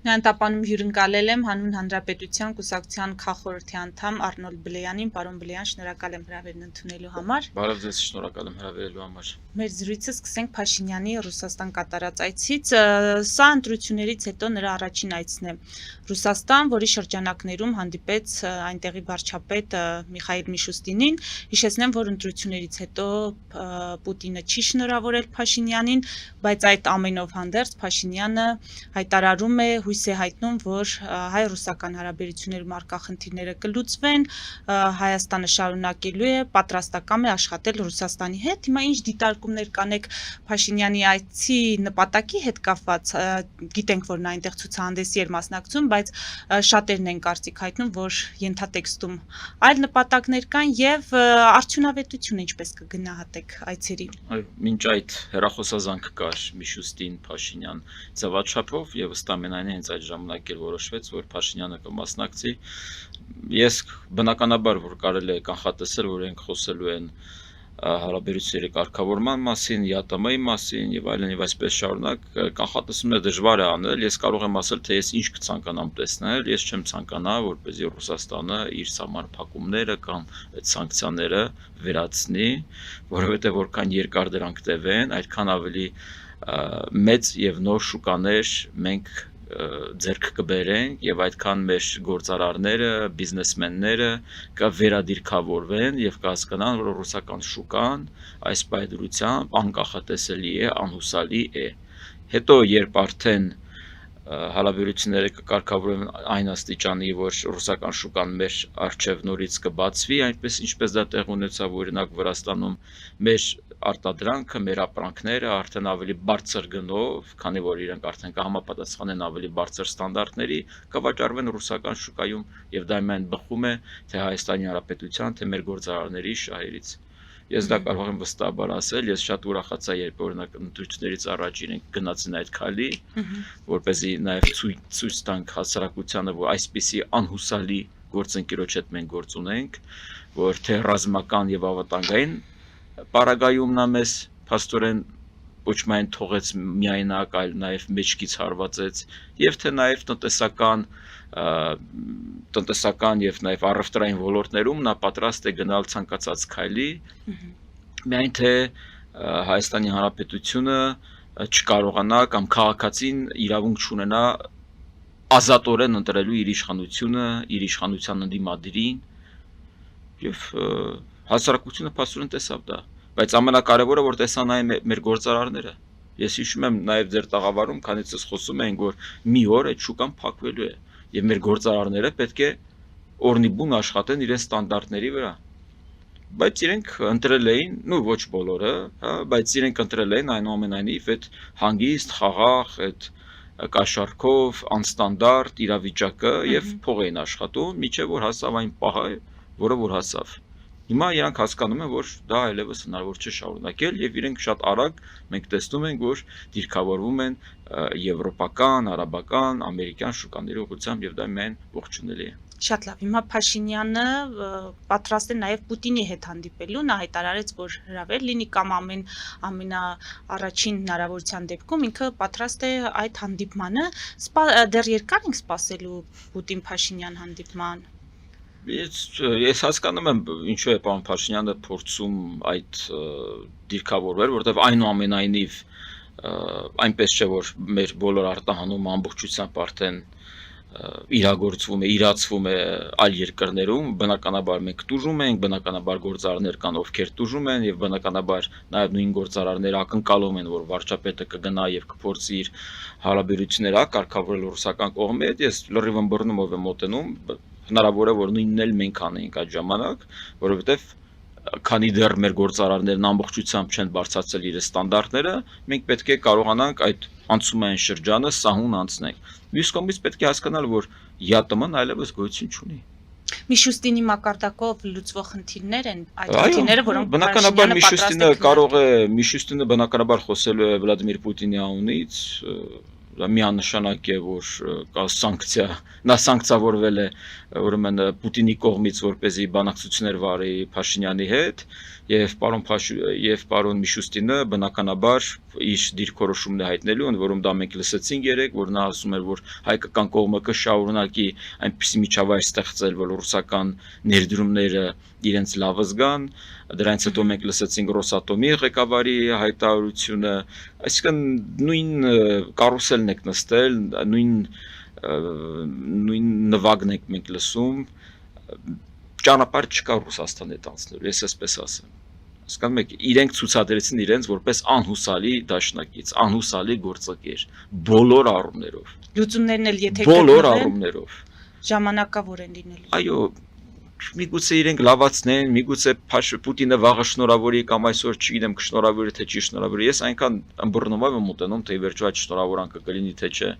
Նրան տապանում հյուրընկալել եմ հանուն Հանրապետության կուսակցության քաղխորհրդի անդամ Արնոլ Բլեյանին, պարոն Բլեյան, շնորհակալ եմ հրավերն ընդունելու համար։ Բարև ձեզ, շնորհակալ եմ հրավերելու համար։ Մեր զրույցը սկսենք Փաշինյանի Ռուսաստան կատարած այցից։ Սա ընտրություններից հետո նրա առաջին այցն է Ռուսաստան, որի շրջանակներում հանդիպեց այնտեղի վարչապետ Միխայիլ Միշուստինին։ Հիշեցնեմ, որ ընտրություններից հետո Պուտինը չի շնորհավորել Փաշինյանին, բայց այդ ամենով հանդերձ Փաշինյանը հայտարարում է, հույս է հայտնում, որ հայ-ռուսական հարաբերություններում առկա խնդիրները կլուծվեն, Հայաստանը շարունակելու է, պատրաստական է աշխատել Ռուսաստանի հետ։ Հիմա ինչ դիտարկումներ կանեք Փաշինյանի այցի նպատակի հետ կապված, գիտենք, որ նա այնտեղ ցուցահանդեսի էր մասնակցում, բայց շատերն են կարծիք հայտնում, որ ենթատեքստում այլ նպատակներ կան եւ արդյունավետությունը ինչպես կգնահատեք այցերի։ Մինչ այդ հերախոսազանգ կար Միշուստին Փաշինյան ձևաչափով եւ ըստ ամենայնի հենց այդ ժամանակ էլ որոշվեց, որ Փաշինյանը կմասնակցի։ Ես բնականաբար որ կարելի է կանխատեսել, որ իրենք խոսելու են հարաբերությունների կարգավորման մասին, ԵԱՏՄ-ի մասին եւ այլն եւ այսպես շարունակ, կանխատեսումները դժվար է անել։ Ես կարող եմ ասել, թե ես ինչ կցանկանամ տեսնել, ես չեմ ցանկանա, որպեսզի Ռուսաստանը իր սահմանափակումները կամ այդ սանկցիաները վերացնի, որովհետեւ որքան երկար դրանք տևեն, այդքան ավելի մեծ եւ նոր շուկաներ մենք ձեռք կբերենք եւ այդքան մեր գործարարները, բիզնեսմենները կվերադիրքավորվեն եւ կհասկանան, որ ռուսական շուկան այս պայծրությամբ անկախատեսելի է, անհուսալի է։ Հետո երբ արդեն հարաբերությունները կկարգավորեն այն աստիճանի, որ ռուսական շուկան մեր առջև նորից կբացվի, այնպես ինչպես դա տեղ ունեցավ օրինակ Վրաստանում, մեր արտադրանքը, մեր ապրանքները արդեն ավելի բարձր գնով, քանի որ իրենք արդեն կհամապատասխանեն ավելի բարձր ստանդարտների, կվաճառվեն ռուսական շուկայում եւ դա միայն բխում է թե Հայաստանի Հանրապետության, թե մեր գործարարների շահերից։ Ես դա կարող եմ վստահաբար ասել, ես շատ ուրախացա, երբ օրինակ ընտրություններից առաջ իրենք գնացին այդ քայլի, որպեսզի նաեւ ցույց տանք հասարակությանը, որ այսպիսի անհուսալի գործընկերոջ հետ մենք գործ ունենք, որ թե ռազմական եւ ավտանգային պարագայում նա մեզ փաստորեն ոչ միայն թողեց միայնակ, այլ նաեւ մեջքից հարվածեց, եւ թե նաեւ տնտեսական եւ նաեւ առևտրային ոլորտներում նա պատրաստ է գնալ ցանկացած քայլի, միայն թե Հայաստանի Հանրապետությունը չկարողանա կամ քաղաքացին իրավունք չունենա ազատորեն ընտրելու իր իշխանությունը, իր իշխանության ընդդիմադիրին եւ հասարակությունը փաստորեն տեսավ դա, բայց ամենակարևորը որ տեսան այն մեր գործարարները։ Ես հիշում եմ նաեւ ձեր տաղավարում, քանից ես խոսում ենք, որ մի օր այդ շուկան փակվելու է եւ մեր գործարարները պետք է օրնիբուն աշխատեն իրենց ստանդարտների վրա։ Բայց իրենք ընտրել էին, ոչ բոլորը, բայց իրենք ընտրել էին այնուամենայնիվ այդ հանգիստ, խաղաղ, այդ կաշառքով, անստանդարտ իրավիճակը եւ փող էին աշխատում, մինչեւ որ հասավ այն պահը, որը որ հասավ։ Հիմա իրանք հասկանում են, որ դա այլևս հնարավոր չէ շարունակել եւ իրենք շատ արագ մենք տեսնում ենք, որ դիրքավորվում են եվրոպական, արաբական, ամերիկյան շուկաների ուղղությամբ եւ դա միայն ողջունելի է։ Շատ լավ, հիմա Փաշինյանը պատրաստ է նաև Պուտինի հետ հանդիպելու, նա հայտարարեց, որ հրավեր լինի կամ ամենաառաջին հնարավորության դեպքում ինքը պատրաստ է այդ հանդիպմանը, դեռ երկար ենք սպասելու Պուտին-Փաշինյան հանդիպման։ Ես հասկանում եմ ինչու է պարոն Փաշինյանը փորձում այդ դիրքավորվել, որովհետև այնուամենայնիվ այնպես չէ, որ մեր բոլոր արտահանումը ամբողջությամբ արդեն իրագործվում է, իրացվում է այլ երկրներում, բնականաբար մենք տուժում ենք, բնականաբար գործարարներ կան, ովքեր տուժում են եւ բնականաբար նաեւ նույն գործարարները ակնկալում են, որ վարչապետը կգնա եւ կփորձի իր հարաբերությունները կարգավորել ռուսական կողմի հետ։ Ես լրիվ ըմբռնումով եմ մոտենում, հնարավոր է որ նույնն էլ մենք անենք այդ ժամանակ, որովհետեւ քանի դեռ մեր գործարարներն ամբողջությամբ չեն բարձրացրել իր ստանդարտները, մենք պետք է կարողանանք այդ անցումային շրջանը սահուն անցնենք։ Մյուս կողմից պետք է հասկանալ, որ ԵԱՏՄ-ն այլևս գոյություն չունի։ Միշուստինի մակարդակով լուծվող խնդիրներ են այդ խնդիրները, որոնք բնականաբար Միշուստինը կարող է, Միշուստինը բնականաբար խոսելու է Վլադիմիր Պուտինի անունից, միանշանակ է, որ կա սանկցիա, նա սանկցավորվել է ուրեմն Պուտինի կողմից, որպեսզի բանակցություններ վարի Փաշինյանի հետ, եւ պարոն Միշուստինը բնականաբար իր դիրքորոշումն է հայտնելու, ընդ որում դա մենք լսեցինք երեք, որ նա ասում էր, որ հայկական կողմը կշարունակի այնպիսի միջավայր ստեղծել, որ ռուսական ներդրումները իրենց լավը զգան, դրանից հետո մենք լսեցինք Ռոսատոմի ղեկավարի հայտարարությունը, այսինքն նույն կարուսելն եք նստել, նույն նվագն եք մենք լսում, ճանապարհ չկա Ռուսաստան հետ անցնելու, ես այսպես ասեմ։ Հասկանում եք, իրենք ցուցադրեցին իրենց որպես անհուսալի դաշնակից, անհուսալի գործընկեր, բոլոր առումներով։ Լուծումներն էլ եթե բոլոր առումներով ժամանակավոր են լինելու։ Այո, միգուցե իրենք լավացնեն, միգուցե Պուտինը վաղը շնորհավորի կամ այսօր չգիտեմ կշնորհավորի թե չի շնորհավորի։ Ես այնքան ըմբռնումով եմ մոտենում, թե վերջո այդ շնորհավորանքը կլինի թե չէ։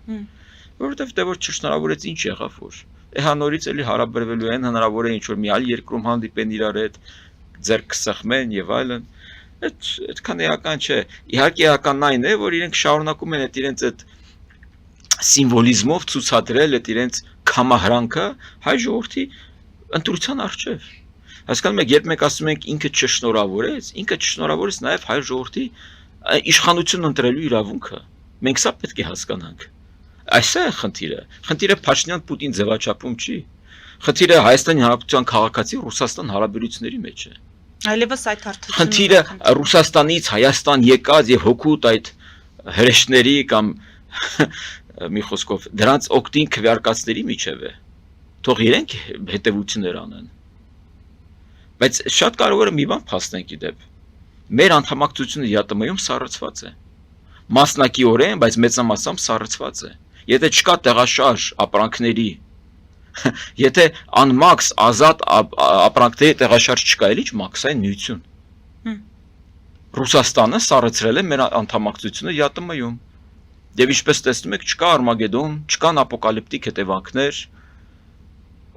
Որովհետև դե որ չշնորհավորեց ինչ եղավ որ։ Նորից էլի հարաբերվելու են, հնարավոր է ինչ որ մի այլ երկրում հանդիպեն իրար հետ, ձեռք կսեղմեն եւ այլն։ Այդքան էական չէ։ Իհարկե էականն այն է, որ իրենք շարունակում են այդ իրենց այդ սիմվոլիզմով ցուցադրել այդ իրենց կամահրանքը հայ ժողովրդի ընտրության առջև։ Հասկանում եք, երբ մենք ասում ենք ինքը չշնորհավորեց նաեւ հայ ժողովրդի իշխանություն ընտրելու իրավունքը։ Մենք սա պետք է հասկանանք։ Այս է խնդիրը։ Խնդիրը Փաշինյան-Պուտին ձևաչափում չի։ Խնդիրը Հայաստանի Հանրապետության քաղաքացի Ռուսաստան հարաբերությունների մեջ է։ Այլևս այդ հարթությունը։ Խնդիրը Ռուսաստանից Հայաստան եկած եւ հոգուտ այդ հրեշների կամ մի խոսքով դրանց օգտին քվեարկածների միջև է։ Թող իրենք հետևություններ անեն։ Բայց շատ կարևոր է մի բան փաստենք իդեպ։ Մեր անդամակցությունը ԵԱՏՄ-ում սառեցված է։ Մասնակիորեն, բայց մեծամասամբ սառեցված է։ Եթե չկա տեղաշարժ ապրանքների, եթե անմաքս ազատ ապրանքների տեղաշարժ չկա, էլ ինչ մաքսային միություն։ Ռուսաստանը սառեցրել է մեր անդամակցությունը ԵԱՏՄ-ում։ Եվ ինչպես տեսնում եք, չկա Արմագեդոն, չկան ապոկալիպտիկ հետևանքներ,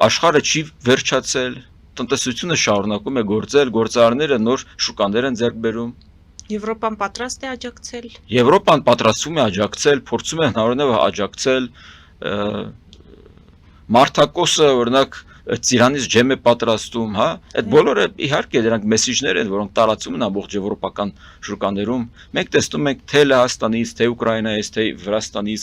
աշխարհը չի վերջացել, տնտեսությունը շարունակում է գործել, գործարարները նոր շուկաներ են ձեռք բերում։ Եվրոպան պատրաստ է աջակցել։ Եվրոպան պատրաստվում է աջակցել, փորձում է հնարավորինս աջակցել, Մարտակոսը օրինակ Ծիրանից ջեմ է պատրաստում, հա, այդ բոլորը իհարկե դրանք մեսիջներ են, որոնք տարածում են ամբողջ եվրոպական շրջաներում։ Մենք տեսնում ենք թե Լեհաստանից, թե Ուկրաինայից, թե Վրաստանից,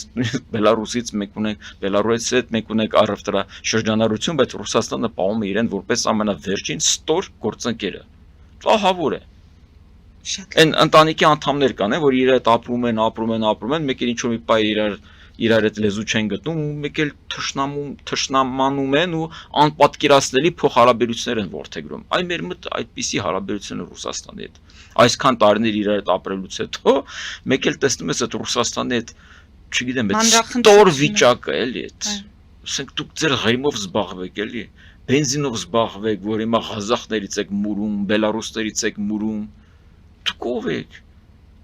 Բելարուսից մենք ունենք, Բելարուսից հետ մենք ունենք առևտրաշրջանառություն, բայց Ռուսաստանը պահում է իրեն որպես ամենավերջին ստոր գործընկերը։ Ահավոր է։ Այն ընտանիքի անդամներ կան, որ իրար հետ ապրում են, մեկ էլ ինչ-որ մի պայ իրար հետ լեզու չեն գտնում, մեկ էլ թշնամանում են ու անպատկերացնելի փոխհարաբերություններ են որդեգրում։ Այ մեր մոտ այդպիսի հարաբերություններ Ռուսաստանի հետ։ Այսքան տարիներ իրար հետ ապրելուց հետո մեկ էլ տեսնում ես այդ Ռուսաստանի հետ, չգիտեմ, այդ ստոր վիճակը էլի այդ։ Ասենք դուք ձեր ղրիմով զբաղվեք էլի, բենզինով զբաղվեք, որ հիմա ղազախներից եք մուրում, բելարուսներից եք մուրում։ Դուք ով եք։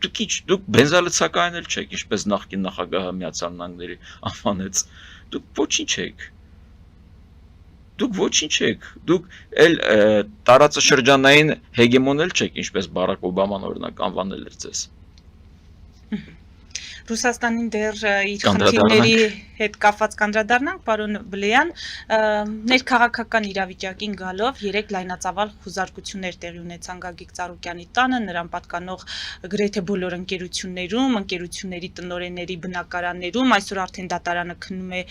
Դուք բենզալցակային էլ չեք, ինչպես նախկին նախագահը Միացյալ Նահանգների անվանեց։ Դուք ոչինչ եք։ Դուք էլ տարածաշրջանային հեգեմոն էլ չեք, ինչպես Բարակ Օբաման օրինակ անվանել էր ձեզ։ Ռուսաստանին դեռ իր խնդիրների հետ կապված կանդրադառնանք, պարոն Բլեյան, ներքաղաքական իրավիճակին գալով 3 լայնածավալ խուզարկություններ տեղի ունեցան Գագիկ Ծառուկյանի տանը, նրան պատկանող գրեթե բոլոր ընկերություններում, ընկերությունների տնօրենների բնակարաններում, այսօր արդեն դատարանը քննում է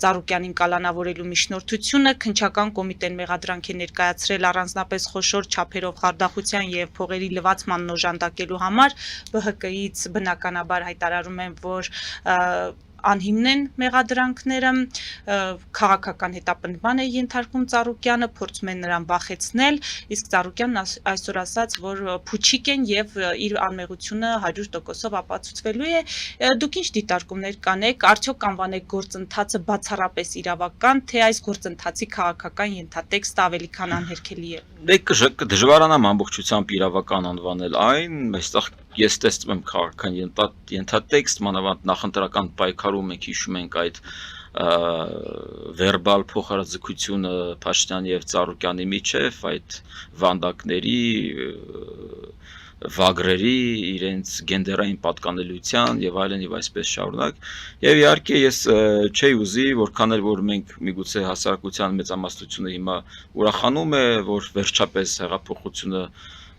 Ծառուկյանին կալանավորելու միջնորդությունը, քննչական կոմիտեն մեղադրանք է ներկայացրել առանձնապես խոշոր չափերով խարդախության եւ փողերի լվացման օժանդակելու համար, ԲՀԿ-ից բնականաբար հայտարարում են, որ անհիմն են մեղադրանքները, քաղաքական հետապնդման է ենթարկում Ծառուկյանը, փորձում են նրան վախեցնել, իսկ Ծառուկյանն այսօր ասաց, որ փուչիկ են եւ իր անմեղությունը 100%-ով ապացուցվելու է։ Դուք ինչ դիտարկումներ կանեք, արդյոք անվանեք գործընթացը բացառապես իրավական, թե այս գործընթացի քաղաքական ենթատեքստը ավելի քան անհերքելի է։ Դժվարանամ ամբողջությամբ իրավական անվանել այն, այստեղ ես տեսնում եմ քաղաքական ենթատեքստ, մանավանդ նախընտրական պայքարում մենք հիշում ենք այդ վերբալ փոխհարաձգությունը Փաշինյանի եւ Ծառուկյանի միջև, այդ վանդակների վագրերի, իրենց գենդերային պատկանելիության եւ այլն եւ այսպես շարունակ։ Եվ իհարկե ես չէի ուզի, որքան էլ որ մենք միգուցե հասարակության մեծամասնությունը հիմա ուրախանում է, որ վերջապես հեղափոխությունը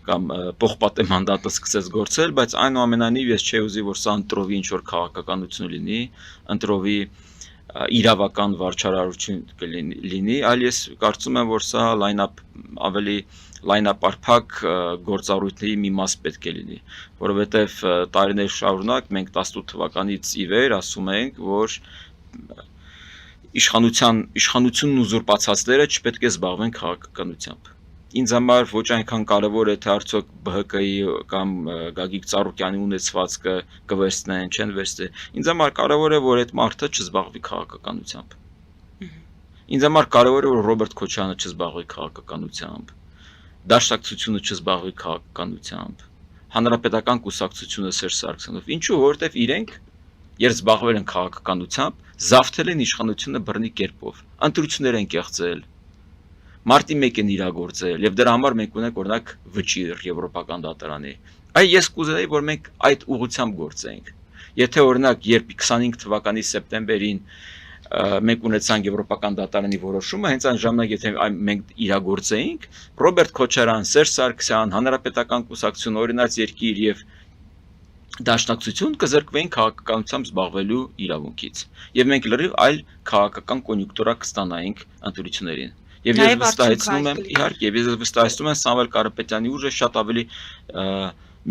կամ փոխպատե մանդատը սկսեց գործել, բայց այնուամենայնիվ ես չէի ուզի, որ սա ընտրովի ինչ որ քաղաքականություն լինի, ընտրովի իրավական վարչարարություն լինի, այլ ես կարծում եմ, որ սա ավելի լայնապարփակ գործառույթների մի մաս պետք է լինի, որովհետև տարիներ շարունակ մենք 18 թվականից ի վեր ասում ենք, որ իշխանությունն ուզուրպացածները չպետք է զբաղվեն քաղաքականությամբ։ Ինձ համար ոչ այնքան կարևոր է թե արդյոք ԲՀԿ-ի կամ Գագիկ Ծառուկյանի ունեցվածքը կվերցնեն, չեն վերցնի։ Ինձ համար կարևոր է, որ այդ մարդը չզբաղվի քաղաքականությամբ։ Ինձ համար կարևոր է, որ Ռոբերտ Քոչյանը չզբաղվի քաղաքականությամբ, Դաշնակցությունը չզբաղվի քաղաքականությամբ, Հանրապետական կուսակցությունը Սերժ Սարգսյանով։ Ինչու՞, որովհետև իրենք երբ զբաղվել են քաղաքականությամբ, զավթել են իշխանությունը բռնի կերպով, ընտրություններ են կեղծել, մարտի 1 են իրագործել եւ դրա համար մենք ունենք օրինակ վճիռ Եվրոպական դատարանի։ Այ ես կուզեի, որ մենք այդ ուղղությամբ գործենք։ Եթե օրինակ երբ 25 թվականի սեպտեմբերին մենք ունեցանք Եվրոպական դատարանի որոշումը, հենց այն ժամանակ եթե մենք իրագործեինք, Ռոբերտ Քոչարյան, Սերժ Սարգսյան, Հանրապետական կուսակցություն, Օրինաց երկիր եւ Դաշնակցություն կզրկվեին քաղաքականությամբ զբաղվելու իրավունքից։ Եվ մենք լրիվ այլ քաղաքական կոնյունկտուրա կստանայինք ընտրություններին։ Եվ ես վստահեցնում եմ, իհարկե, ես վստահեցնում եմ Սամվել Կարապետյանի ուժը շատ ավելի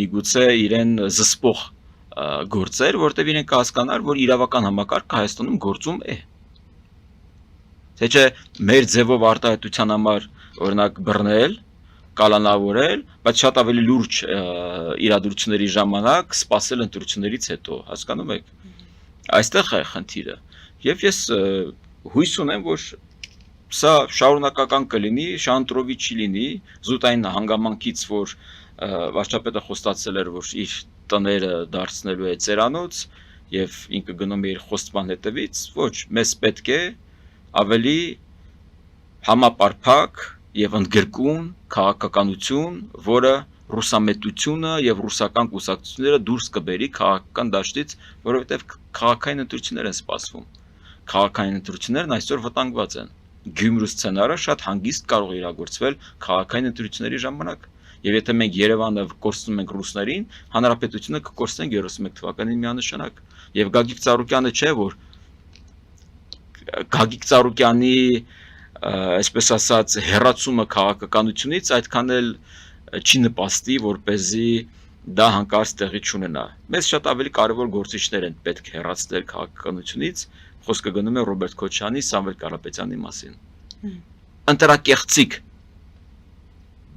միգուցե իրեն զսպող գործեր, որտեղ իրեն կհասկանար, որ իրավական համակարգը Հայաստանում գործում է։ Թե չէ մեր ձևով արտահայտության համար օրինակ բռնել, կալանավորել, բայց շատ ավելի լուրջ իրադրությունների ժամանակ սպասել ընտրություններից հետո, հասկանում եք։ Այստեղ է խնդիրը։ Եվ ես հույս ունեմ, որ սա շարունակական կլինի, շանտրովի չի լինի, զուտային հանգամանքից, որ վարչապետը խոստացել էր, որ իր տները դարձնելու է ծերանոց եւ ինքը գնում է իր խոստման հետևից, ոչ, մեզ պետք է ավելի համապարփակ եւ ընդգրկուն քաղաքականություն, որը ռուսամետությունը եւ ռուսական կուսակցությունները դուրս կբերի քաղաքական դաշտից, որովհետեւ քաղաքային ընտրություններ են սպասվում։ Քաղաքային ընտրություններն այսօր վտանգված են։ Գյումրու սցենարը շատ հանգիստ կարող է իրագործվել քաղաքային ընտրությունների ժամանակ։ Եվ եթե մենք Երևանը կորցնում ենք ռուսներին, հանրապետությունը կկորցնենք 31 թվականին միանշանակ։ Եվ Գագիկ Ծառուկյանը չէ, որ Գագիկ Ծառուկյանի, այսպես ասած, հեռացումը քաղաքականությունից այդքան էլ չի նպաստի, որպեսզի դա հանկարծ տեղի չունենա։ Մեզ շատ ավելի կարևոր գործիչներ են պետք հեռացնել քաղաքականությունից, խոսքը գնում է Ռոբերտ Քոչյանի, Սամվել Կարապետյանի մասին։ Ընտրակեղծիկ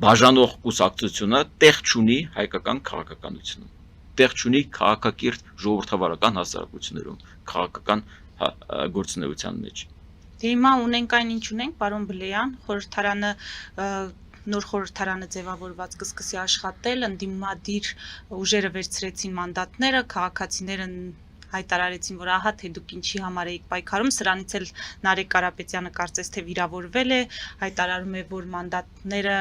բաժանող կուսակցությունը տեղ չունի հայկական քաղաքականությունում, տեղ չունի քաղաքակիրթ ժողովրդավարական հասարակություններում, քաղաքական գործունեության մեջ։ Դե հիմա ունենք այն ինչ ունենք, պարոն Բլեյան, խորհրդարանը նոր խորհրդարանը ձևավորված կսկսի աշխատել, ընդդիմադիր ուժերը վերցրեցին մանդատները, քաղաքացիները հայտարարեցին, որ ահա թե դուք ինչի համար եք պայքարում, սրանից էլ Նարեկ Կարապետյանը կարծես թե վիրավորվել է, հայտարարում է, որ մանդատները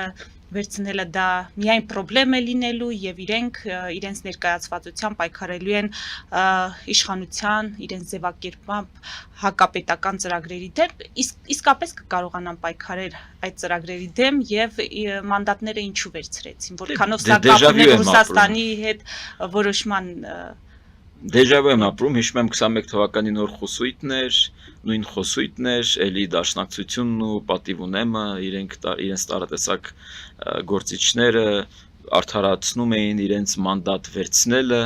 վերցնելը դա միայն պրոբլեմ է լինելու եւ իրենց ներկայացվածությամբ պայքարելու են իշխանության, իրենց ձևակերպմամբ հակապետական ծրագրերի դեմ, իսկապես կկարողանան պայքարել այդ ծրագրերի դեմ եւ մանդատները ինչու վերցրեցին, որքանով սա կապ ունի Ռուսաստանի հետ որոշման Դեժավու եմ ապրում, հիշում եմ 21 թվականի նոր խոսույթն էր, նույն խոսույթն էր, էլի Դաշնակցությունն ու Պատիվ ունեմը, իրենց տարատեսակ գործիչները արդարացնում էին իրենց մանդատ վերցնելը,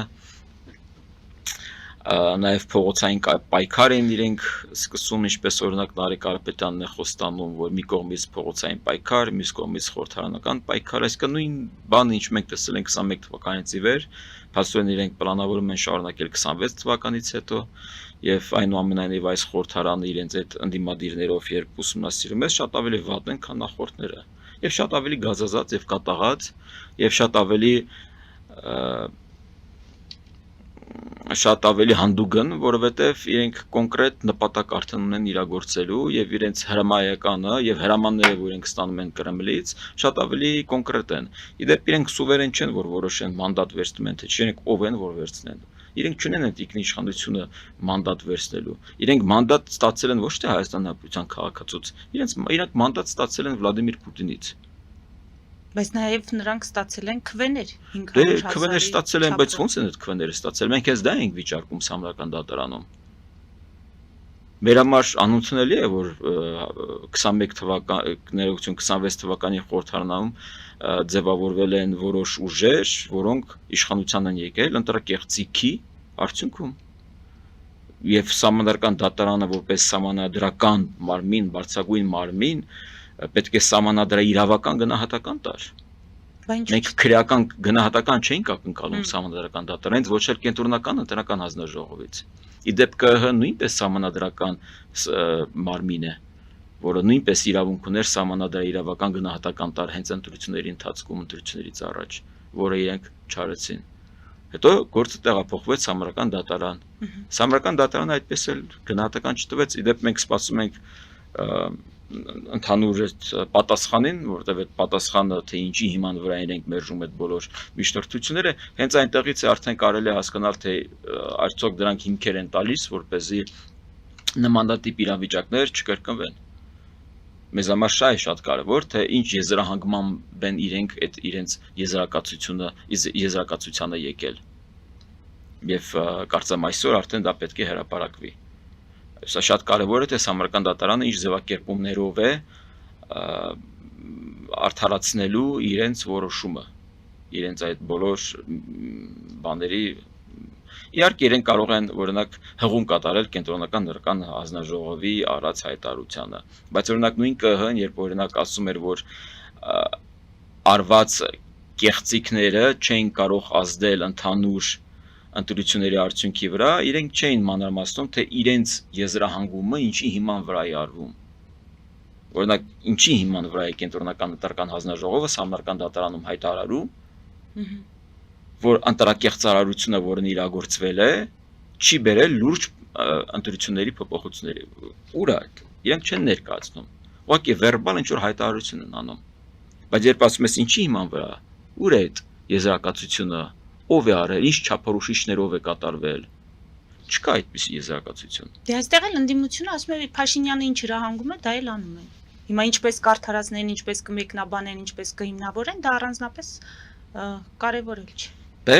նաև փողոցային պայքար են իրենք սկսում, ինչպես օրինակ Նարեկ Կարապետյանն է խոստանում, որ մի կողմից փողոցային պայքար, մյուս կողմից խորհրդարանական պայքար, այսինքն նույն բանը, ինչ մենք տեսել ենք 21 թվականից ի վեր, փաստորեն իրենք պլանավորում են շարունակել 26 թվականից հետո, եւ այնուամենայնիվ այս խորհրդարանը իրենց այդ ընդդիմադիրներով երբ ուսումնասիրում է, շատ ավելի վատ են, քան նախորդները, եւ շատ ավելի գազազած եւ կատաղած, եւ շատ ավելի շատ ավելի հանդուգն, որովհետև իրենք կոնկրետ նպատակ արդեն ունեն իրագործելու եւ իրենց հրամայականը եւ հրամանները, որ իրենք ստանում են Կրեմլից, շատ ավելի կոնկրետ են։ Իդեպ իրենք սուվերեն չեն, որ որոշեն մանդատ վերցնում են, թե չենք ով են, որ վերցնեն։ Իրենք չունեն այդ ինքնիշխանությունը մանդատ վերցնելու։ Իրենք մանդատ ստացել են ոչ թե Հայաստան Հանրապետության քաղաքացուց, իրենք մանդատ ստացել են Վլադիմիր Պուտինից։ Բայց նաև նրանք ստացել են քվեներ 500 Դե հազարի քվեներ ստացել են, բայց չափով։ ոնց են այդ քվեները ստացել։ Մենք հենց դա ենք վիճարկում Սամարական դատարանում։ Մեր համար անընդունելի է, որ 21 թվական, ներողություն 26 թվականի խորհրդարանում ձևավորվել են որոշ ուժեր, որոնք իշխանության են եկել ընտրակեղծիքի արդյունքում։ Եվ Սահմանադրական դատարանը որպես սահմանադրական մարմին, բարձրագույն մարմին, պետք է սահմանադրաիրավական գնահատական տար։ Բա ինչ Մենք քրեական գնահատական չէինք ակնկալում Սահմանադրական դատարանից, ոչ էլ կենտրոնական ընտրական հանձնաժողովից։ Իդեպ ԿՀ նույնպես սահմանադրական մարմին է, որը նույնպես իրավունք ուներ սահմանադրաիրավական գնահատական տար հենց ընտրությունների ընթացքում, ընտրություններից առաջ, որը իրենք չարեցին։ Հետո գործը տեղափոխվեց Սահմանադրական դատարան։ Սահմանադրական դատարանը այդպես էլ գնահատական չտվեց, իդեպ մենք սպասում ենք ընդհանուր պատասխանին, որտեղ այդ պատասխանը թե ինչի հիման վրա իրենք մերժում այդ բոլոր միջնորդությունները, հենց այնտեղից է արդեն կարելի է հասկանալ, թե արդյոք դրանք հիմքեր են տալիս, որպեսզի նմանատիպ իրավիճակներ չկրկնվեն։ Մեզ համար շատ կարևոր, թե ինչ եզրահանգմամբ են իրենք այդ իրենց եզրակացությանը եկել։ Եվ կարծեմ այսօր արդեն դա պետք է հրապարակվի։ Սա շատ կարևոր է, թե Սահմանադրական դատարանը ինչ ձևակերպումներով է արդարացնելու իրենց որոշումը, իրենց այդ բոլոր բաների, իհարկե իրենք կարող են օրինակ հղում կատարել կենտրոնական ընտրական հանձնաժողովի արած հայտարարությանը, բայց օրինակ նույն ԿՀ-ն, երբ օրինակ ասում էր, որ արված կեղծիքները չեն կարող ազդել ընդհանուր ընտրությունների արդյունքի վրա, իրենք չէին մանրամասնում, թե իրենց եզրահանգումը ինչի հիման վրա է արվում։ Օրինակ, ինչի հիման վրա է կենտրոնական ընտրական հանձնաժողովը Սահմանադրական դատարանում հայտարարում, որ ընտրակեղծարարությունը, որն իրագործվել է, չի բերել լուրջ ընտրությունների փոփոխությունների։ Ուր է այդ։ Իրենք չեն ներկայացնում։ Ուղղակի վերբալ ինչ որ հայտարարություն են անում։ Բայց երբ ասում ես ինչի հիման վրա, ուր է այդ եզրակացությունը, ով է արել, ինչ չափորոշիչներով է կատարվել։ Չկա այդպիսի եզրակացություն։ Դե այստեղ էլ ընդդիմությունը ասում է Փաշինյանը ինչ հրահանգում է, դա էլ անում են։ Հիմա ինչպես կարդարացնեն, ինչպես կմեկնաբանեն, ինչպես կհիմնավորեն, դա առանձնապես կարևոր էլ չէ։ Դե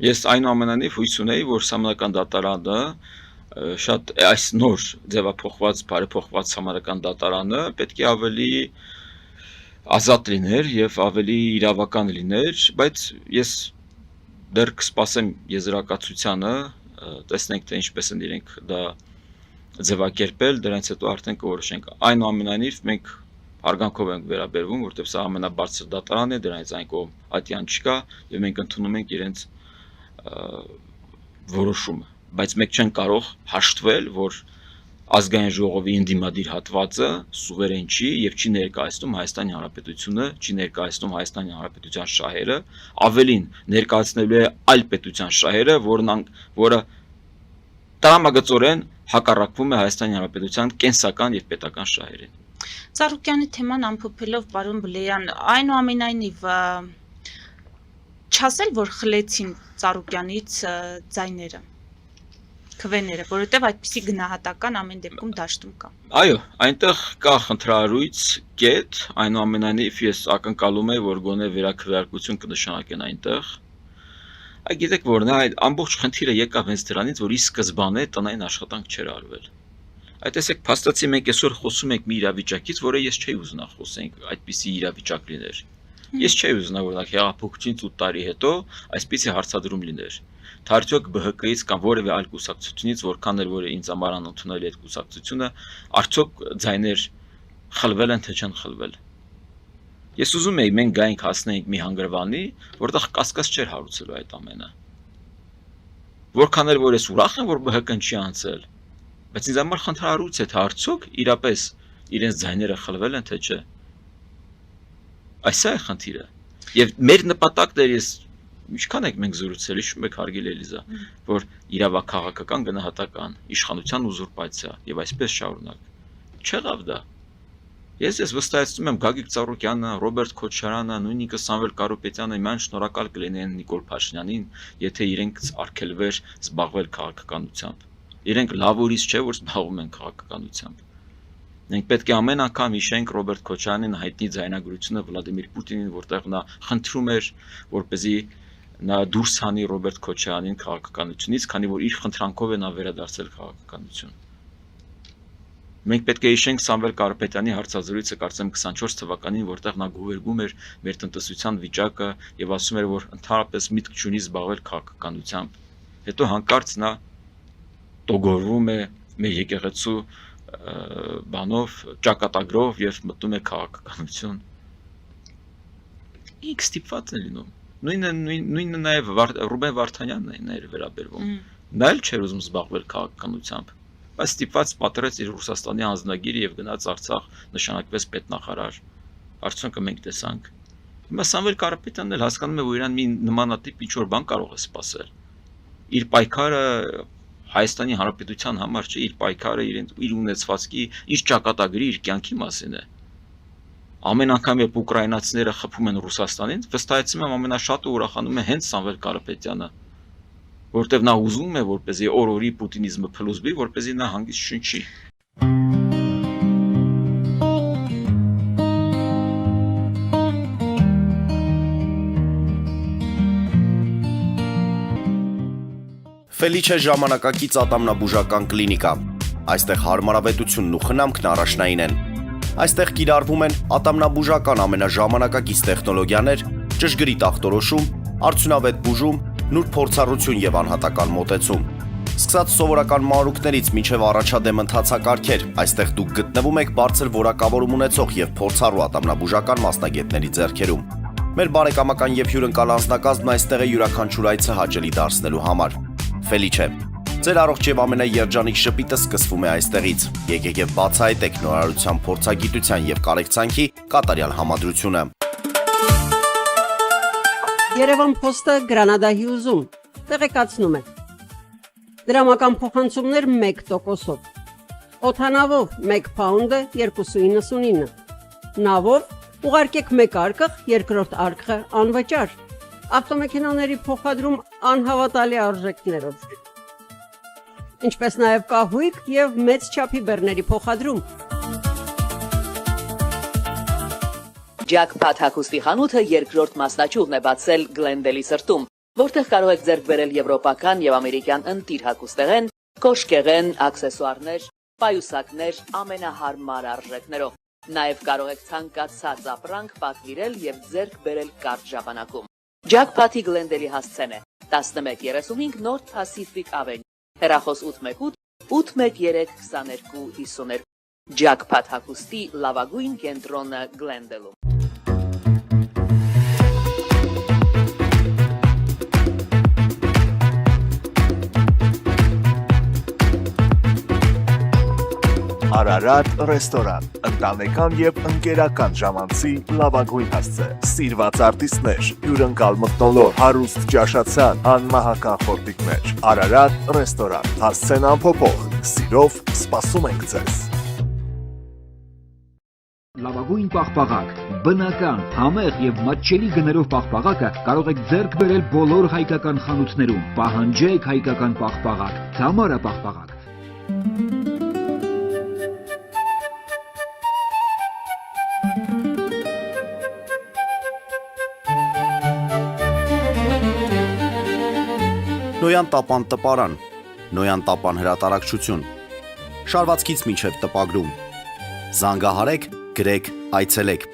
ես այնուամենայնիվ հույս ունեի, որ Սահմանադրական դատարանը շատ այս նոր ձևափոխված, բարեփոխված Սահմանադրական դատարանը պետք է ավելի ազատ լիներ եւ ավելի իրավական լիներ, բայց ես դեռ կսպասեմ եզրակացությանը, տեսնենք թե ինչպես են իրենք դա ձևակերպել, դրանից հետո արդեն կորոշենք։ Այնուամենայնիվ մենք հարգանքով ենք վերաբերվում, որտեղ սա ամենաբարձր դատարանն է, դրանից այն կողմ ատյան չկա եւ մենք ընդունում ենք իրենց որոշումը, բայց մենք չենք կարող հաշտվել, որ ազգային ժողովի ընդդիմադիր հատվածը սուվերեն չի եւ չի ներկայացնում Հայաստանի Հանրապետությունը, չի ներկայացնում Հայաստանի Հանրապետության շահերը, ավելին ներկայացնելու է այլ պետության շահերը, որը տրամագծորեն հակառակվում է Հայաստանի Հանրապետության կենսական եւ պետական շահերին։ Ծառուկյանի թեման ամփոփելով, պարոն Բլեյան, այնուամենայնիվ չասել, որ խլեցին Ծառուկյանից ձայները, քվեները, որովհետև այդպիսի գնահատական ամեն դեպքում դաշտում կա։ Այո, այնտեղ կա խնդրահարույց կետ, այնուամենայնիվ ես ակնկալում եմ, որ գոնե վերաքվեարկություն կնշանակեն այնտեղ։ Գիտեք որն է, այդ ամբողջ խնդիրը եկավ հենց դրանից, որ ի սկզբանե տնային աշխատանք չէր արվել։ Այդ տեսեք, փաստացի մենք այսօր խոսում ենք մի իրավիճակից, որը ես չէի ուզենա խոսենք, այդպիսի իրավիճակ լիներ։ Ես չէի ուզենա, որ հեղափոխությունից 8 տարի հետո այսպիսի հարցադրում լիներ։ Թե արդյոք ԲՀԿ-ից կամ որևէ այլ կուսակցությունից, որքան էլ որ ինձ համար անընդունելի այդ կուսակցությունը, արդյոք ձայներ խլվել են թե չեն խլվել։ Ես ուզում եի մենք գայինք հասնեինք մի հանգրվանի, որտեղ կասկած չէր հարուցելու այդ ամենը։ Որքան էլ որ ես ուրախ եմ, որ ԲՀԿ-ն չի անցել, բայց ինձ համար խնդրահարույց է, թե արդյոք իրապես իրենց ձայները խլվել են թե չէ։ Այս է խնդիրը։ Եվ մեր նպատակն էր, ես ինչքան եք մենք զրուցել, հիշում եք հարգելի Էլիզա, որ իրավաքաղաքական գնահատական, իշխանության ուզուրպացիա եւ այսպես շարունակ։ Չեղավ դա։ Ես վստահեցնում եմ Գագիկ Ծառուկյանը, Ռոբերտ Քոչարյանը, նույնիսկ Սամվել Կարապետյանը իման շնորհակալ կլինեն Նիկոլ Փաշինյանին, եթե իրենք արգելվեր զբաղվել քաղաքականությամբ։ Իրենք լավ ուրիշ չէ, որ զբաղվում են քաղաքականությամբ։ Մենք պետք է ամեն անգամ հիշենք Ռոբերտ Քոչարյանին հայտնի ձայնագրությունը Վլադիմիր Պուտինին, որտեղ նա խնդրում էր, որպեսզի նա դուրս հանի Ռոբերտ Քոչարյանին քաղաքականությունից, քանի որ իր խնդրանքով է նա վերադարձել քաղաքականություն։ Մենք պետք է հիշենք Սամվել Կարապետյանի հարցազրույցը կարծեմ 24 թվականին, որտեղ նա գովերգում էր մեր տնտեսության վիճակը եւ ասում էր, որ ընդհանրապես միտք չունի զբաղվել քաղաքականությամբ։ Հետո հանկարծ նա տոգորվում է մեր եկեղեցու բանով, ճակատագրով եւ մտնում է քաղաքականություն։ Ինք ստիպված է լինում։ Նույնը նաեւ Ռուբեն Վարդանյանն է ներ վերաբերվում։ Նա էլ չէր ուզում զբաղվել քաղաքականությամբ, բայց ստիպված պատրեց իր Ռուսաստանի անձնագիրը եւ գնաց Արցախ, նշանակվեց պետնախարար։ Արդյունքը մենք տեսանք։ Հիմա Սամվել Կարապետյանն էլ հասկանում է, որ իրան մի նմանատիպ ինչ-որ բան կարող է սպասել։ Իր պայքարը Հայաստանի Հանրապետության համար չէ, իր պայքարը իր ունեցվածքի, իր ճակատագրի, իր կյանքի մասին է։ Ամեն անգամ երբ ուկրաինացիները խփում են Ռուսաստանին, վստահեցնում եմ ամենաշատը ուրախանում է հենց Սամվել Կարապետյանը, որտեղ նա ուզում է, որպեսզի օր-օրի պուտինիզմը փլուզվի, որպեսզի նա հանգիստ շնչի։ Ֆելիչե ժամանակակից ատամնաբուժական կլինիկա։ Այստեղ հարմարավետությունն ու խնամքն առաջնային են։ Այստեղ կիրառվում են ատամնաբուժական ամենաժամանակակից տեխնոլոգիաներ, ճշգրիտ ախտորոշում, արդյունավետ բուժում, նուրբ փորձառություն եւ անհատական մոտեցում։ Սկսած սովորական մանրուքներից մինչև առաջադեմ ընթացակարգեր, այստեղ դուք գտնվում եք բարձր որակավորում ունեցող եւ փորձառու ատամնաբուժական մասնագետների ձեռքերում։ Մեր բարեկամական եւ հյուրընկալ անձնակազմն այստեղ է յուրաքանչյուր այցը հաճելի դարձնելու համար։ Ֆելիչե, ձեր առողջ եւ ամենաերջանիկ շպիտը սկսվում է այստեղից։ Եկեք եւ բացահայտեք նորարարության, փորձագիտության եւ կարեկցանքի կատարյալ համադրությունը։ Երևան Փոստը Գրանադայի ուզում տեղեկացնում է։ Դրամական փոխանցումներ 1%-ով։ Օդանավով 1 փաունդը 2.99։ Նավով ուղարկեք 1 արկղ, երկրորդ արկղը անվճար։ Ավտոմեքենաների փոխադրում անհավատալի արժեքներով։ Ինչպես նաև կահույք եւ մեծ չափի բեռների փոխադրում։ Jackpot հագուստի խանութը երկրորդ մասնաճյուղն է բացել Գլենդելի սրտում, որտեղ կարող եք ձեռք բերել եվրոպական եւ ամերիկյան ընտիր հագուստեղեն, կոշկեղեն, աքսեսուարներ, պայուսակներ ամենահարմար արժեքներով։ Նաև կարող եք ցանկացած ապրանք պատվիրել եւ ձեռք բերել կարճ ժամանակում։ Jackpot-ի Գլենդելի հասցեն է 1135 North Pacific Avenue, հեռախոս 818 813 2252։ Jackpot հագուստի լավագույն կենտրոնը Գլենդելում։ Արարատ ռեստորան, ընտանեկան եւ ընկերական ժամանցի լավագույն հասցե, սիրված արտիստներ, հյուրընկալ մթնոլորտ, հարուստ ճաշացան, անմահական խորտիկներ։ Արարատ ռեստորան, հասցեն անփոփոխ, սիրով սպասում ենք ձեզ։ Լավագույն պաղպաղակ, բնական, համեղ եւ մատչելի գներով պաղպաղակը կարող եք ձեռք բերել բոլոր հայկական խանութներում։ Պահանջեք հայկական պաղպաղակ, Թամարա պաղպաղակ։ Նոյան տապան տպարան, Նոյան տապան հրատարակչություն, շարվածքից մինչև տպագրում, զանգահարեք, գրեք, այցելեք,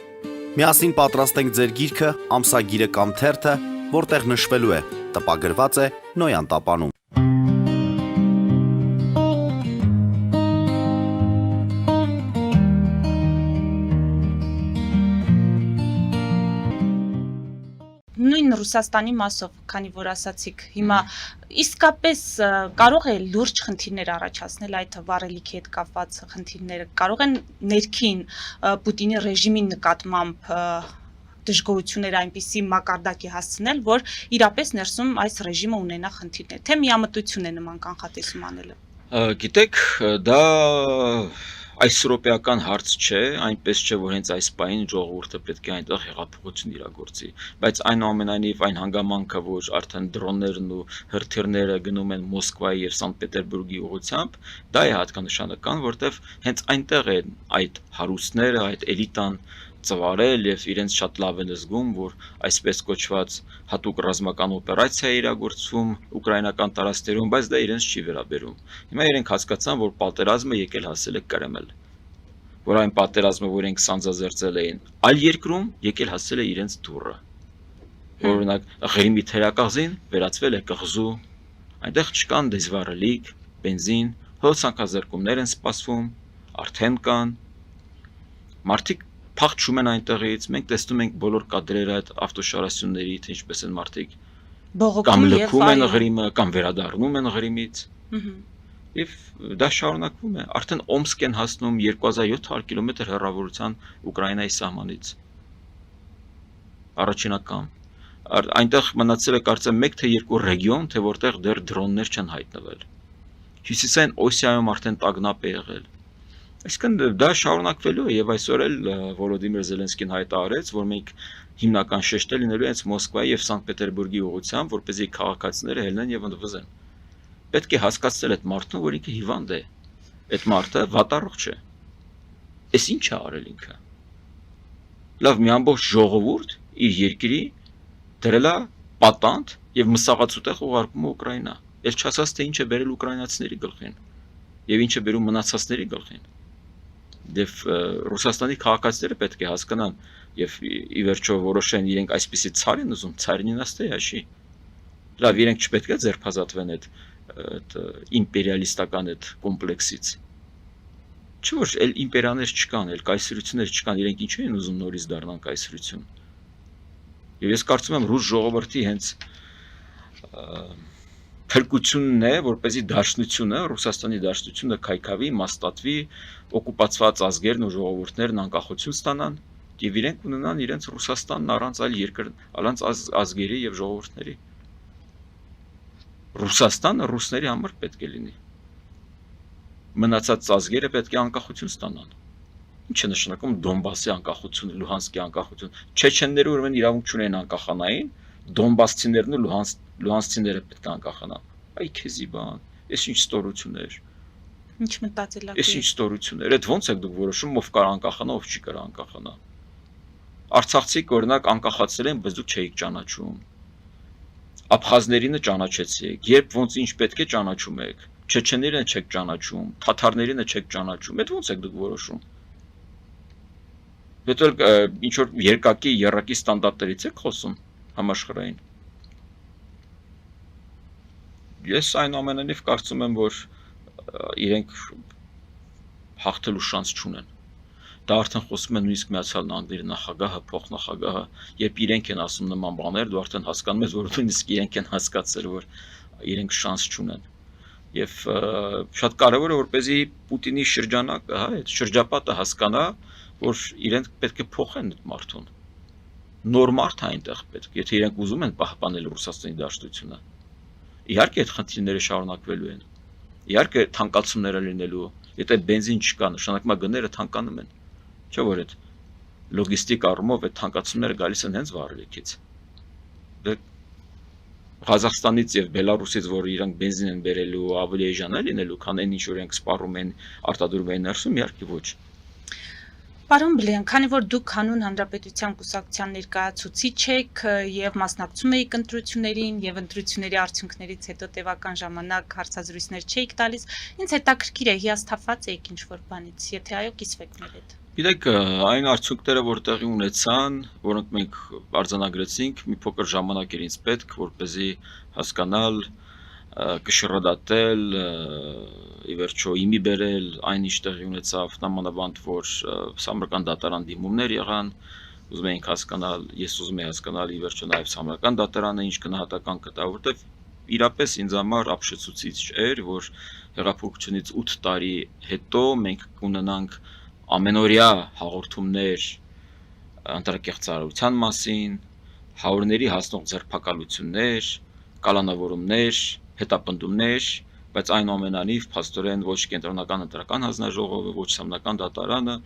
միասին պատրաստենք ձեր գիրքը, ամսագիրը կամ թերթը, որտեղ նշվելու է, տպագրված է Նոյան տապանում։ Նույն Ռուսաստանի մասով, քանի որ ասացիք, հիմա իսկապես կարող է լուրջ խնդիրներ առաջացնել այդ վառելիքի հետ կապված խնդիրները, կարող են ներքին Պուտինի ռեժիմի նկատմամբ դժգոհությունները այնպիսի մակարդակի հասցնել, որ իրապես ներսում այս ռեժիմը ունենա խնդիրներ, թե միամտություն է նման կանխատեսում անելը։ Գիտեք, դա այսրոպեական հարց չէ, այնպես չէ, որ հենց այս պահին ժողովուրդը պետք է այնտեղ հեղափոխություն իրագործի, բայց այնուամենայնիվ այն հանգամանքը, որ արդեն դրոններն ու հրթիռները գնում են Մոսկվայի եւ Սանկտ Պետերբուրգի ուղղությամբ, դա է հատկանշական, որտեվ հենց այնտեղ են այդ հարուստները, այդ էլիտան ծվարել եւ իրենց շատ լավ են զգում, որ այսպես կոչված հատուկ ռազմական օպերացիա է իրագործվում ուկրաինական տարածքներում, բայց դա իրենց չի վերաբերում։ Հիմա իրենք հասկացան, որ պատերազմը եկել հասել է Կրեմլ, որ այն պատերազմը, որ իրենք սանձազերծել էին այլ երկրում, եկել հասել է իրենց դուռը։ Օրինակ, Ղրիմի թերակղզին վերածվել է կղզու, այնտեղ չկան դեզվարելիք, բենզին, հոսանքազերկումներ են սպասվում, արդեն կան, մարդիկ փախչում են այնտեղից, մենք տեսնում ենք բոլոր կադրերը այդ ավտոշարասյունների, թե ինչպես են մարդիկ կամ լքում են Ղրիմը, կամ վերադառնում են Ղրիմից։ Եվ դա շարունակվում է։ Արդեն Օմսկ են հասնում 2700 կիլոմետր հեռավորության Ուկրաինայի սահմանից։ Առաջինական։ Այնտեղ մնացել է կարծեմ 1 թե 2 ռեգիոն, թե որտեղ դեռ դրոններ չեն հայտնվել։ Հյուսիսային Օսիայում արդեն տագնապ է եղել։ Այսինքն դա շարունակվելու է եւ այսօր էլ Վոլոդիմիր Զելենսկին հայտարարեց, որ մենք հիմնական շեշտը լինելու ենք Մոսկվայի եւ Սանկտ Պետերբուրգի ուղղությամբ, որպեսզի քաղաքացիները ելնեն եւ ընդվզեն։ Պետք է հասկացնել այդ մարդուն, որ ինքը հիվանդ է։ Այդ մարդը վատառողջ է։ Էս ինչ է արել ինքը։ Լավ, մի ամբողջ ժողովուրդ իր երկրի դրել է պատանդ եւ մսաղացուտեղ ուղարկում է Ուկրաինա։ Էլ չասած թե ինչ է բերել ուկրաինացիների գլխին եւ ինչ է բերում մնացածների գլխին։ Դեվ Ռուսաստանի քաղաքացիները պետք է հասկանան եւ ի վերջո որոշեն իրենք այսպիսի ցար են ուզում, ցարին նստեյաշի։ Լավ, իրենք չպետք է ձերբազատվեն այդ իմպերիալիստական այդ կոմպլեքսից։ Չէ՞ որ էլ իմպերիաներ չկան, էլ կայսրություններ չկան, իրենք ինչու են ուզում նորից դառնան կայսրություն։ Եվ ես կարծում եմ ռուս ժողովրդի հենց փրկությունն է, որպեսզի դաշնությունը, Ռուսաստանի դաշնությունը քայքավի, մաստատվի, օկուպացված ազգերն ու ժողովուրդներն անկախություն ստանան եւ իրենք ունենան իրենց Ռուսաստանն առանց այլ երկր, առանց ազգերի եւ ժողովուրդների։ Ռուսաստանը ռուսների համար պետք է լինի։ Մնացած ազգերը պետք է անկախություն ստանան։ Ինչ է նշանակում Դոնբասի անկախություն, Լուհանսկի անկախություն։ Չեչենները ուրեմն իրավունք չունեն անկախանային, Դոնբասցիներն ու Լուհանսցիները պետք է անկախանան։ Այ քեզի բան, այս ինչ ստորություններ։ Ինչ մտածելակերպ։ Այս ինչ ստորություններ։ Այդ ո՞նց եք դուք որոշում ով կարող անկախանա, ով չի կարող անկախանա։ Արցախցիք օրինակ անկախացել են, բայց դուք չէիք ճանաչում։ Աբխազներինը ճանաչեցիք, երբ ոնց ինչ պետք է ճանաչում եք, չեչեներին չեք ճանաչում, թաթարներին չեք ճանաչում, այդ ոնց եք դուք որոշում։ Հետո ինչ որ երկակի երակի ստանդարտներից եք խոսում համաշխարհային։ Ես այնուամենայնիվ կարծում եմ, որ իրենք հաղթելու շանս չունեն։ Դա արդեն խոսում է նույնիսկ Միացյալ Նահանգների նախագահը, փոխնախագահը, երբ իրենք են ասում նման բաներ, դու արդեն հասկանում ես, որ նույնիսկ իրենք են հասկացել, որ իրենք շանս չունեն։ Եվ շատ կարևոր է, որպեսզի Պուտինի շրջանակը, հա, այդ շրջապատը հասկանա, որ իրենք պետք է փոխեն այդ մարդուն։ Նոր մարդ է այնտեղ պետք, եթե իրենք ուզում են պահպանել Ռուսաստանի դաշտությունը։ Իհարկե այդ խնդիրները շարունակվելու են։ Իհարկե թանկացումները լինելու, եթե բենզին չկա, նշանակում է գները թանկանում են։ Չէ՞ որ այդ լոգիստիկ առումով այդ թանկացումները գալիս են հենց վառելիքից։ Դե Ղազախստանից եւ Բելարուսից, որ իրանք բենզին են բերելու, ավելի էժան է լինելու, քան այն ինչ որ իրենք սպառում են, արտադրում են ներսում, իհարկե ոչ։ Պարոն Բլեյան, քանի որ դուք Հանուն Հանրապետության կուսակցության ներկայացուցիչ եք եւ մասնակցում եք ընտրություններին եւ ընտրությունների արդյունքներից հետո տևական ժամանակ հարցազրույցներ չէիք տալիս, ինձ հետաքրքիր է հիասթափված եք ինչ-որ բանից, եթե այո, կիսվեք մեր հետ։ Գիտեք, այն արդյունքները, որ տեղի ունեցան, որոնք մենք արձանագրեցինք, մի փոքր ժամանակ էր ինձ պետք, որպեսզի հասկանալ, կշռադատել, ի վերջո իմի բերել այն ինչ տեղի ունեցավ, նամանավանդ որ Սամրկան դատարան դիմումներ եղան, ուզում էինք հասկանալ, ես ուզում եի հասկանալ ի վերջո նաև Սամրկան դատարանը ինչ գնահատական կտա, որտեղ իրապես ինձ համար ապշեցուցիչ էր, որ հեղափոխությունից 8 տարի հետո մենք կունենանք ամենօրյա հաղորդումներ ընտրակեղծարարության մասին, հարյուրների հասնող ձերբակալություններ, կալանավորումներ, հետապնդումներ, բայց այնուամենայնիվ փաստորեն ոչ կենտրոնական ընտրական հանձնաժողովը, ոչ համնական դատարանը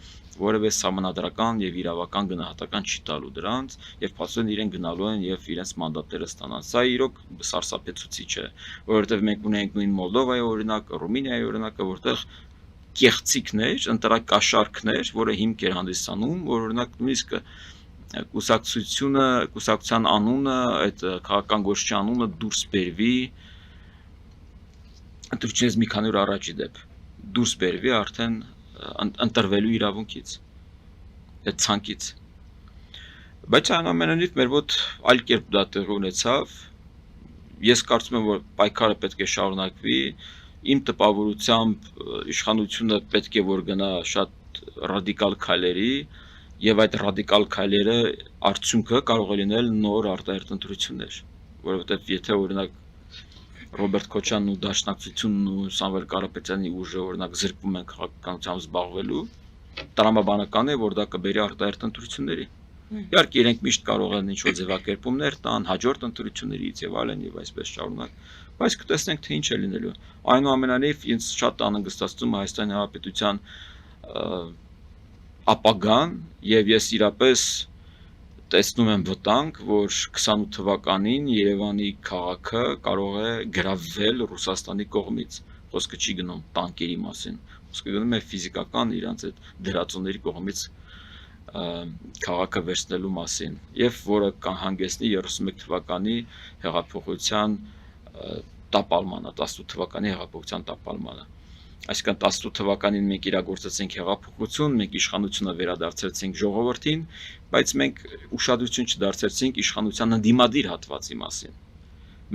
որևէ սահմանադրական եւ իրավական գնահատական չի տալու դրանց եւ փաստորեն իրեն գնալու են եւ իրենց մանդատները ստանան։ Սա իրոք սարսափեցուցիչ է, որովհետեւ մենք ունենք նույն Մոլդովայի օրինակ, Ռումինիայի օրինակը, որտեղ կեղծիքներ, ընտրակաշարքներ, որը հիմք էր հանդիսանում, որ օրինակ նույնիսկ կուսակցության անունը, այդ քաղաքական գործչի անունը դուրս բերվի ընտրությունից մի քանի օր առաջի դեպ դուրս բերվի արդեն ընտրվելու իրավունքից, այդ ցանկից։ Բայց այնուամենայնիվ մեր մոտ այլ կերպ դա տեղի ունեցավ։ Ես կարծում եմ, որ պայքարը պետք է շարունակվի, իմ տպավորությամբ իշխանությունը պետք է որ գնա շատ ռադիկալ քայլերի եւ այդ ռադիկալ քայլերը արդյունքը կարող է լինել նոր արտահերթ ընտրություններ, որովհետեւ եթե օրինակ Ռոբերտ Քոչյանն ու Դաշնակցությունն ու Սամվել Կարապետյանի ուժը օրինակ զրկվում են քաղաքականությամբ զբաղվելու, տրամաբանական է, որ դա կբերի արտահերթ ընտրությունների։ Իհարկե իրենք միշտ կարող են ինչ-որ ձևակերպումներ տան, հաջորդ ընտրություններից եւ այլն եւ այսպես շարունակ, բայց կտեսնենք թե ինչ է լինելու։ Այնուամենայնիվ ինձ շատ անհանգստացնում է Հայաստանի Հանրապետության ապագան եւ ես իրապես տեսնում եմ վտանգ, որ 28 թվականին Երևանի քաղաքը կարող է գրավվել Ռուսաստանի կողմից։ Խոսքը չի գնում տանկերի մասին, խոսքը գնում է ֆիզիկական իրանց այդ դրածոների կողմից քաղաքը վերցնելու մասին եւ որը կհանգեցնի 31 թվականի հեղափոխության տապալմանը, 18 թվականի հեղափոխության տապալմանը։ Այսինքն 18 թվականին մենք իրագործեցինք հեղափոխություն, մենք իշխանությունը վերադարձրեցինք ժողովրդին, բայց մենք ուշադրություն չդարձրեցինք իշխանության ընդդիմադիր հատվածի մասին։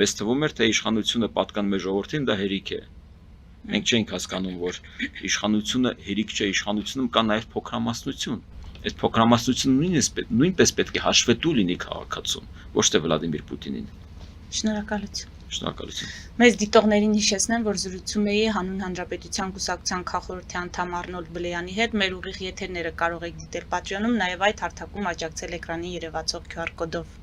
Մեզ թվում էր, թե իշխանությունը պատկանում է ժողովրդին, դա հերիք է։ Մենք չենք հասկանում, որ իշխանությունը հերիք չէ, իշխանությունում կա նաև փոքրամասնություն։ Այդ փոքրամասնությունը նույնպես պետք է հաշվետու լինի քաղաքացուն, ոչ թե Վլադիմիր Պուտինին։ Շնորհակալություն։ Շնորհակալություն։ Մեծ դիտողներին հիշեցնեմ, որ զրուցում էի Հանուն Հանրապետության կուսակցության քաղաքորդի անդամ Արնոլդ Բլեյանի հետ։ Մեր ուղիղ եթերները կարող եք դիտել Patreon-ում, նաև այդ հարթակում աջակցել էկրանին երևացող QR կոդով։